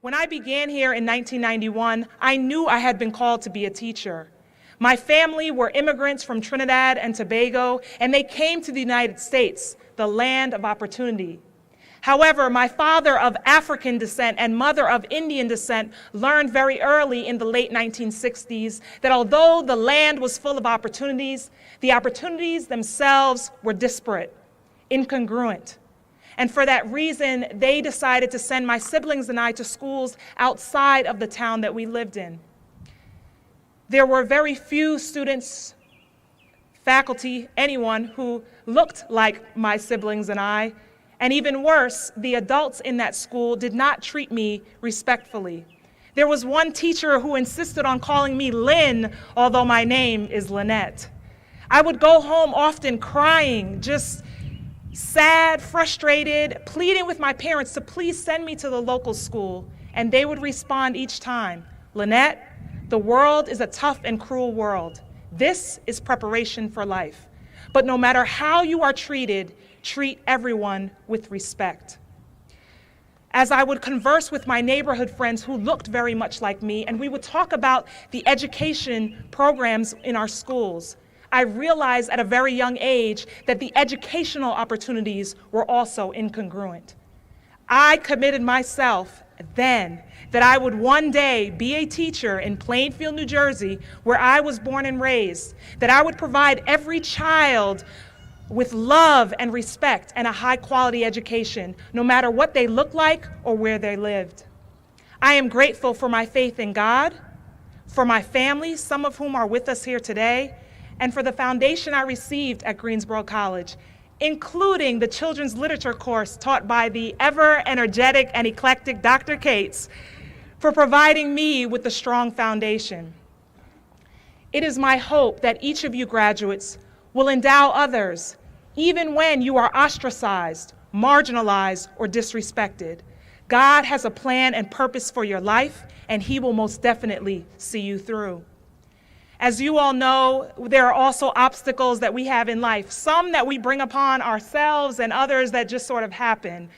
When I began here in 1991, I knew I had been called to be a teacher. My family were immigrants from Trinidad and Tobago, and they came to the United States, the land of opportunity. However, my father of African descent and mother of Indian descent learned very early in the late 1960s that although the land was full of opportunities, the opportunities themselves were disparate, incongruent. And for that reason, they decided to send my siblings and I to schools outside of the town that we lived in. There were very few students, faculty, anyone who looked like my siblings and I. And even worse, the adults in that school did not treat me respectfully. There was one teacher who insisted on calling me Lynn, although my name is Lynette. I would go home often crying, just sad, frustrated, pleading with my parents to please send me to the local school. And they would respond each time, Lynette, the world is a tough and cruel world. This is preparation for life. But no matter how you are treated, treat everyone with respect. As I would converse with my neighborhood friends who looked very much like me, and we would talk about the education programs in our schools, I realized at a very young age that the educational opportunities were also incongruent. I committed myself then that I would one day be a teacher in Plainfield, New Jersey, where I was born and raised, that I would provide every child with love and respect and a high-quality education, no matter what they looked like or where they lived. I am grateful for my faith in God, for my family, some of whom are with us here today, and for the foundation I received at Greensboro College, including the children's literature course taught by the ever-energetic and eclectic Dr. Cates, for providing me with a strong foundation. It is my hope that each of you graduates will endow others, even when you are ostracized, marginalized, or disrespected. God has a plan and purpose for your life, and He will most definitely see you through. As you all know, there are also obstacles that we have in life, some that we bring upon ourselves and others that just sort of happen.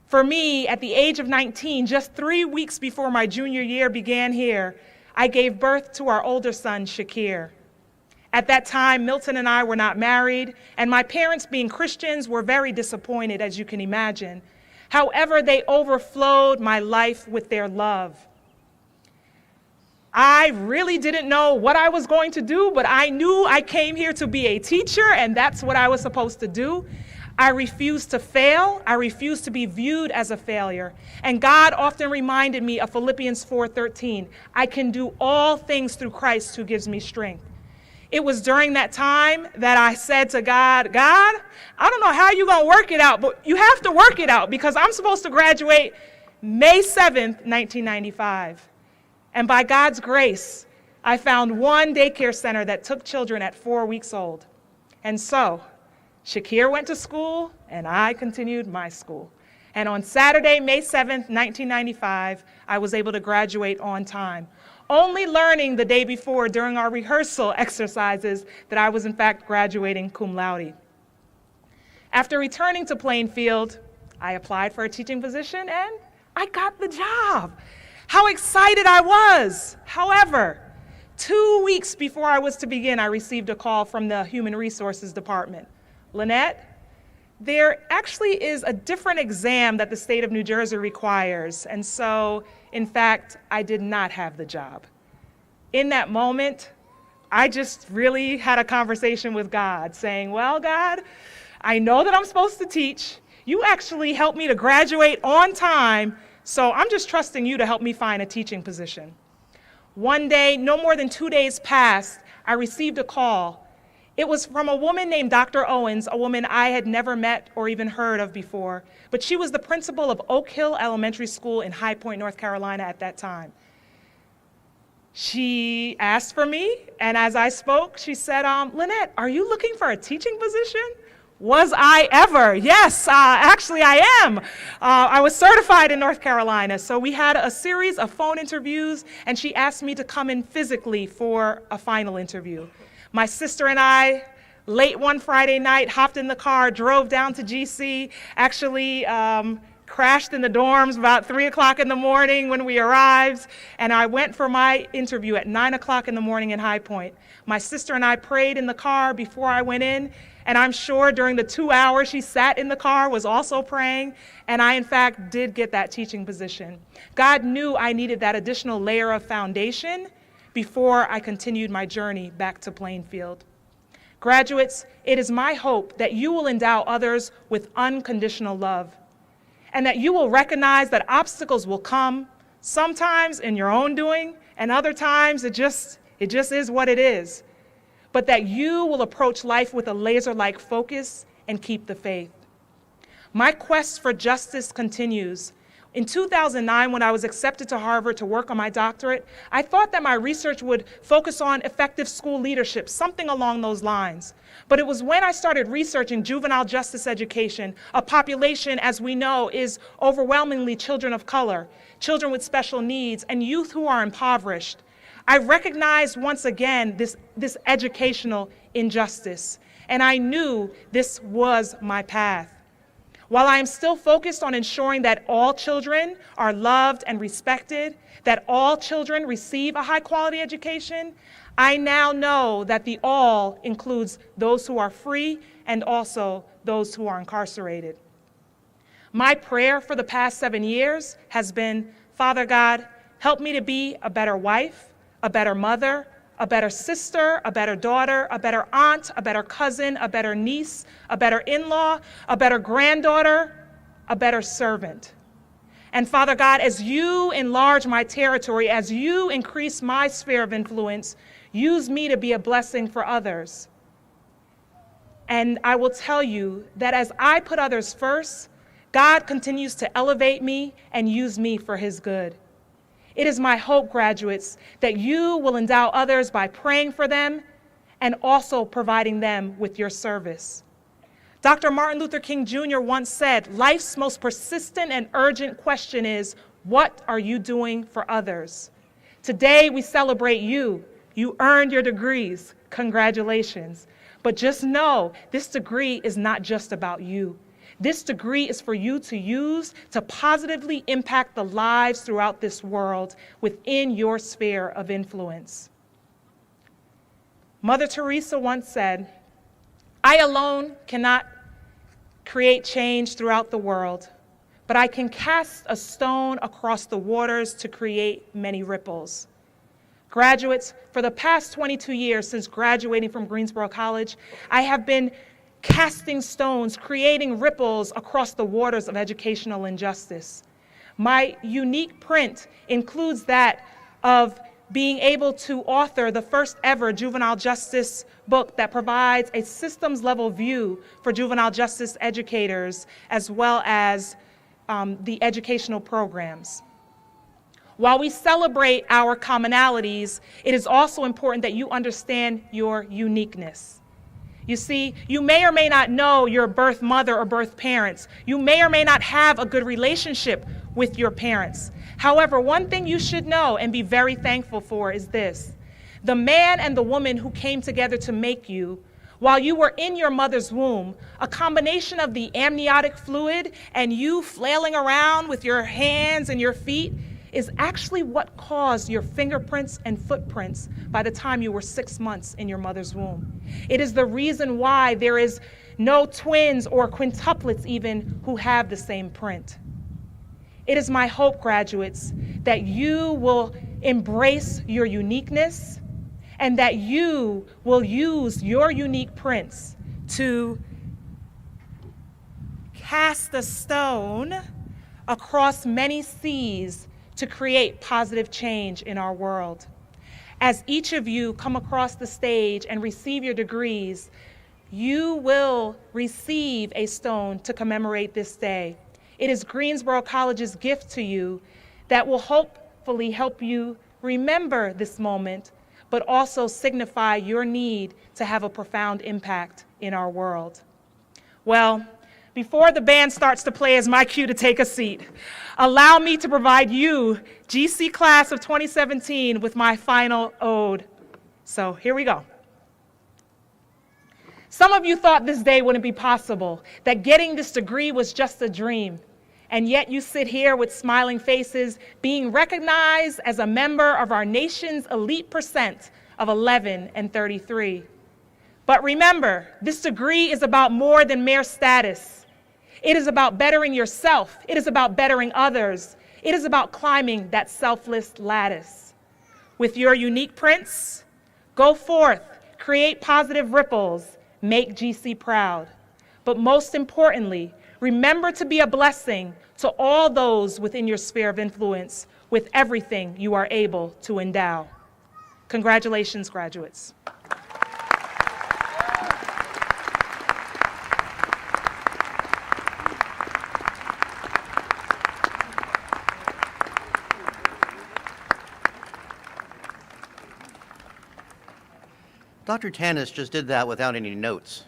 For me, at the age of 19, just 3 weeks before my junior year began here, I gave birth to our older son, Shakir. At that time, Milton and I were not married, and my parents, being Christians, were very disappointed, as you can imagine. However, they overflowed my life with their love. I really didn't know what I was going to do, but I knew I came here to be a teacher, and that's what I was supposed to do. I refused to fail. I refused to be viewed as a failure. And God often reminded me of Philippians 4:13. I can do all things through Christ who gives me strength. It was during that time that I said to God, God, I don't know how you're going to work it out, but you have to work it out because I'm supposed to graduate May 7th, 1995. And by God's grace, I found one daycare center that took children at 4 weeks old. And so, Shakir went to school, and I continued my school. And on Saturday, May 7th, 1995, I was able to graduate on time, only learning the day before during our rehearsal exercises that I was in fact graduating cum laude. After returning to Plainfield, I applied for a teaching position, and I got the job. How excited I was! However, 2 weeks before I was to begin, I received a call from the Human Resources Department. Lynette, there actually is a different exam that the state of New Jersey requires, and so, in fact, I did not have the job. In that moment, I just really had a conversation with God, saying, well, God, I know that I'm supposed to teach. You actually helped me to graduate on time, so I'm just trusting you to help me find a teaching position. One day, no more than 2 days passed, I received a call. It was from a woman named Dr. Owens, a woman I had never met or even heard of before, but she was the principal of Oak Hill Elementary School in High Point, North Carolina at that time. She asked for me, and as I spoke, she said, Lynette, are you looking for a teaching position? Was I ever? Yes, actually I am. I was certified in North Carolina, so we had a series of phone interviews, and she asked me to come in physically for a final interview. My sister and I, late one Friday night, hopped in the car, drove down to GC, actually crashed in the dorms about 3 o'clock in the morning when we arrived, and I went for my interview at 9 o'clock in the morning in High Point. My sister and I prayed in the car before I went in, and I'm sure during the 2 hours she sat in the car was also praying, and I in fact did get that teaching position. God knew I needed that additional layer of foundation before I continued my journey back to Plainfield. Graduates, it is my hope that you will endow others with unconditional love, and that you will recognize that obstacles will come, sometimes in your own doing, and other times it just is what it is. But that you will approach life with a laser-like focus and keep the faith. My quest for justice continues. In 2009, when I was accepted to Harvard to work on my doctorate, I thought that my research would focus on effective school leadership, something along those lines. But it was when I started researching juvenile justice education, a population, as we know, is overwhelmingly children of color, children with special needs, and youth who are impoverished. I recognized once again this educational injustice, and I knew this was my path. While I am still focused on ensuring that all children are loved and respected, that all children receive a high-quality education, I now know that the all includes those who are free and also those who are incarcerated. My prayer for the past 7 years has been, Father God, help me to be a better wife, a better mother, a better sister, a better daughter, a better aunt, a better cousin, a better niece, a better in-law, a better granddaughter, a better servant. And Father God, as you enlarge my territory, as you increase my sphere of influence, use me to be a blessing for others. And I will tell you that as I put others first, God continues to elevate me and use me for his good. It is my hope, graduates, that you will endow others by praying for them and also providing them with your service. Dr. Martin Luther King Jr. once said, life's most persistent and urgent question is, what are you doing for others? Today we celebrate you. You earned your degrees. Congratulations. But just know, this degree is not just about you. This degree is for you to use to positively impact the lives throughout this world within your sphere of influence. Mother Teresa once said, I alone cannot create change throughout the world, but I can cast a stone across the waters to create many ripples. Graduates, for the past 22 years since graduating from Greensboro College, I have been casting stones, creating ripples across the waters of educational injustice. My unique print includes that of being able to author the first ever juvenile justice book that provides a systems-level view for juvenile justice educators as well as the educational programs. While we celebrate our commonalities, it is also important that you understand your uniqueness. You see, you may or may not know your birth mother or birth parents. You may or may not have a good relationship with your parents. However, one thing you should know and be very thankful for is this. The man and the woman who came together to make you, while you were in your mother's womb, a combination of the amniotic fluid and you flailing around with your hands and your feet is actually what caused your fingerprints and footprints by the time you were 6 months in your mother's womb. It is the reason why there is no twins or quintuplets even who have the same print. It is my hope, graduates, that you will embrace your uniqueness and that you will use your unique prints to cast a stone across many seas to create positive change in our world. As each of you come across the stage and receive your degrees, you will receive a stone to commemorate this day. It is Greensboro College's gift to you that will hopefully help you remember this moment, but also signify your need to have a profound impact in our world. Well, before the band starts to play as my cue to take a seat, allow me to provide you, GC Class of 2017, with my final ode. So here we go. Some of you thought this day wouldn't be possible, that getting this degree was just a dream. And yet you sit here with smiling faces, being recognized as a member of our nation's elite percent of 11 and 33. But remember, this degree is about more than mere status. It is about bettering yourself. It is about bettering others. It is about climbing that selfless lattice. With your unique prints, go forth, create positive ripples, make GC proud. But most importantly, remember to be a blessing to all those within your sphere of influence with everything you are able to endow. Congratulations, graduates. Dr. Tannis just did that without any notes.